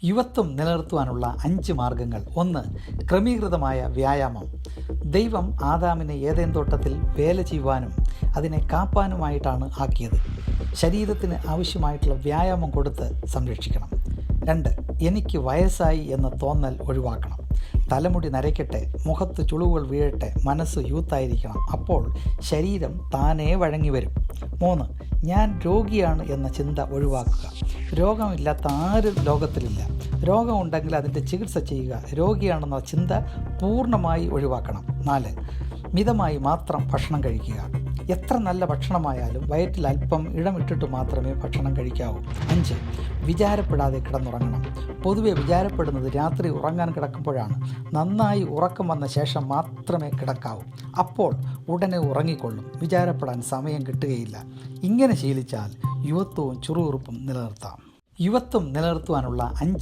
യുവത്വം നിലനിർത്തുവാനുള്ള 5 മാർഗങ്ങൾ. 1. ക്രമീകൃതമായ വ്യായാമം. ദൈവം ആദാമിനെ ഏദെൻ തോട്ടത്തിൽ വേല ചെയ്യുവാനും അതിനെ കാപ്പാനുമായിട്ടാണ് ആക്കിയത്. ശരീരത്തിന് ആവശ്യമായിട്ടുള്ള വ്യായാമം കൊടുത്ത് സംരക്ഷിക്കണം. 2. എനിക്ക് വയസ്സായി എന്ന തോന്നൽ ഒഴിവാക്കണം. തലമുടി നരയ്ക്കട്ടെ, മുഖത്ത് ചുളിവുകൾ വീഴട്ടെ, മനസ്സ് യൂത്തായിരിക്കണം. അപ്പോൾ ശരീരം താനേ വഴങ്ങി വരും. 3. ഞാൻ രോഗിയാണ് എന്ന ചിന്ത ഒഴിവാക്കുക. രോഗമില്ലാത്ത ആരും ലോകത്തിലില്ല. രോഗമുണ്ടെങ്കിൽ അതിൻ്റെ ചികിത്സ ചെയ്യുക. രോഗിയാണെന്ന ചിന്ത പൂർണ്ണമായി ഒഴിവാക്കണം. 4. മിതമായി മാത്രം ഭക്ഷണം കഴിക്കുക. എത്ര നല്ല ഭക്ഷണമായാലും വയറ്റിൽ അല്പം ഇടമിട്ടിട്ട് മാത്രമേ ഭക്ഷണം കഴിക്കാവൂ. 5. വിചാരപ്പെടാതെ കിടന്നുറങ്ങണം. പൊതുവെ വിചാരപ്പെടുന്നത് രാത്രി ഉറങ്ങാൻ കിടക്കുമ്പോഴാണ്. നന്നായി ഉറക്കം വന്ന ശേഷം മാത്രമേ കിടക്കാവൂ. അപ്പോൾ ഉടനെ ഉറങ്ങിക്കൊള്ളും. വിചാരപ്പെടാൻ സമയം കിട്ടുകയില്ല. ഇങ്ങനെ ശീലിച്ചാൽ യുവത്വവും ചുറുചുറുപ്പും നിലനിർത്താം. യുവത്വം നിലനിർത്തുവാനുള്ള 5